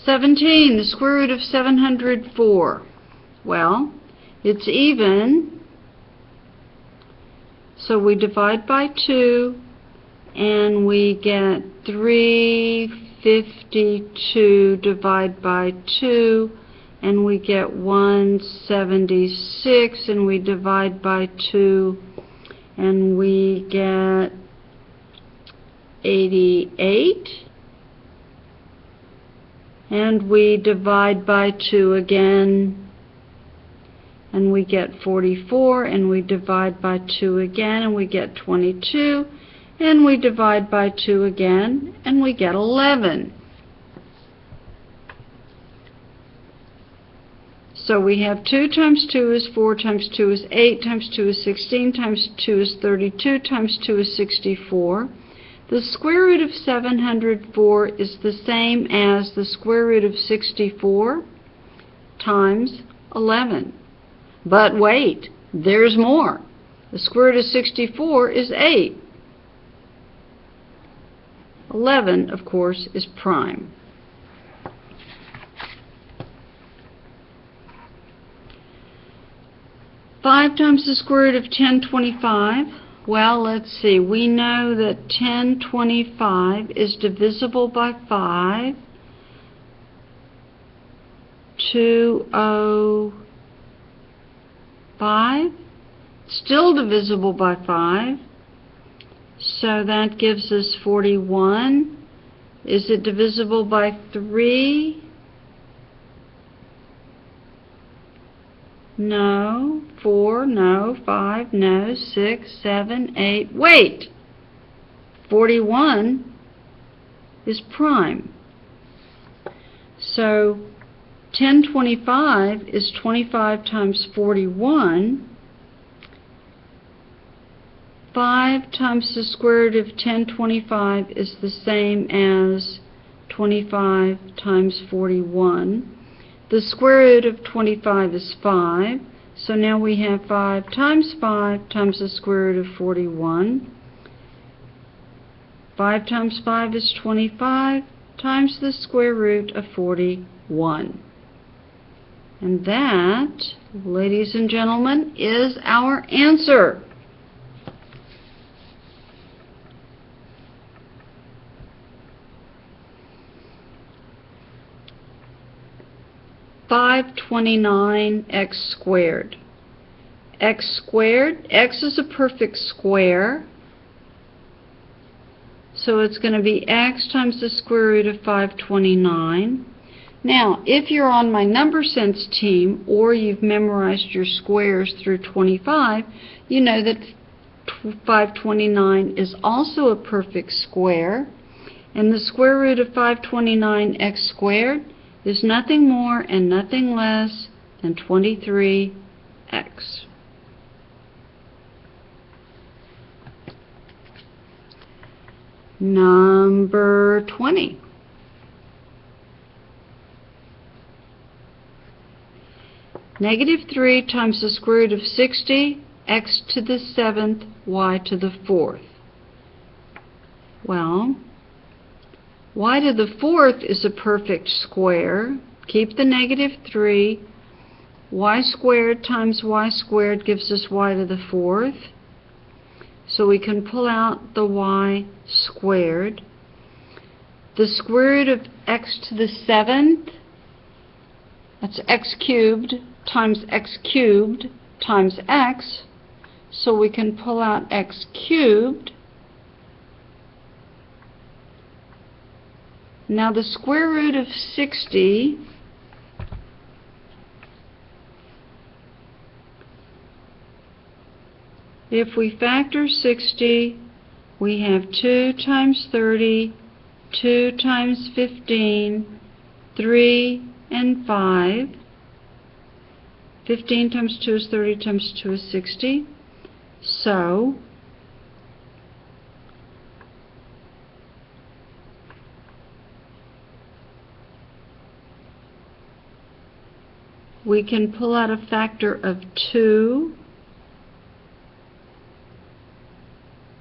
17, the square root of 704. Well, it's even, so we divide by 2, and we get 352 divided by 2, and we get 176, and we divide by 2, and we get 88, and we divide by 2 again, and we get 44, and we divide by 2 again, and we get 22, and we divide by 2 again, and we get 11. So we have 2 times 2 is 4, times 2 is 8, times 2 is 16, times 2 is 32, times 2 is 64. The square root of 704 is the same as the square root of 64 times 11. But wait, there's more. The square root of 64 is 8. 11, of course, is prime. Five times the square root of 1025. Well, let's see. We know that 1025 is divisible by 5. 205. Still divisible by 5. So that gives us 41. Is it divisible by 3? No. 4, no. 5, no. 6, 7, 8. Wait! 41 is prime. So 1025 is 25 times 41. 5 times the square root of 1025 is the same as 25 times 41. The square root of 25 is 5. So now we have 5 times the square root of 41. 5 times 5 is 25 times the square root of 41. And that, ladies and gentlemen, is our answer. (529x squared). X squared, x is a perfect square, so it's going to be x times the square root of 529. Now, if you're on my number sense team, or you've memorized your squares through 25, you know that 529 is also a perfect square, and the square root of 529x squared is nothing more and nothing less than 23x. Number 20. -3 times the square root of 60, x to the 7th, y to the 4th. Well, y to the 4th is a perfect square. Keep the -3. Y squared times y squared gives us y to the 4th. So we can pull out the y squared. The square root of x to the 7th, that's x cubed times x cubed times x. So we can pull out x cubed. Now the square root of 60 if we factor 60, we have 2 times 30, 2 times 15, 3 and 5. 15 times 2 is 30, times 2 is 60. So we can pull out a factor of 2,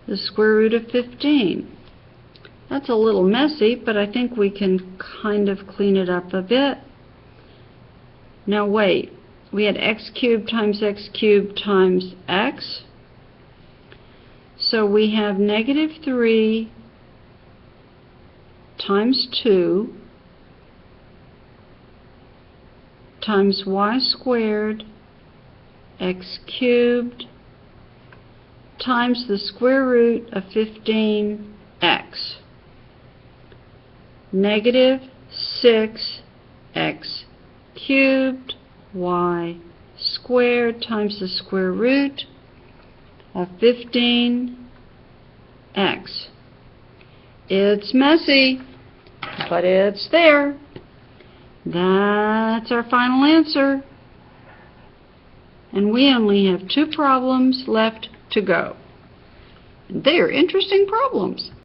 the square root of 15. That's a little messy, but I think we can kind of clean it up a bit. Now wait, we had x cubed times x x. So we have negative 3 times 2 times y squared x cubed times the square root of 15x. Negative 6x cubed y squared times the square root of 15x. It's messy, but it's there. That's our final answer. And we only have 2 problems left to go. They are interesting problems.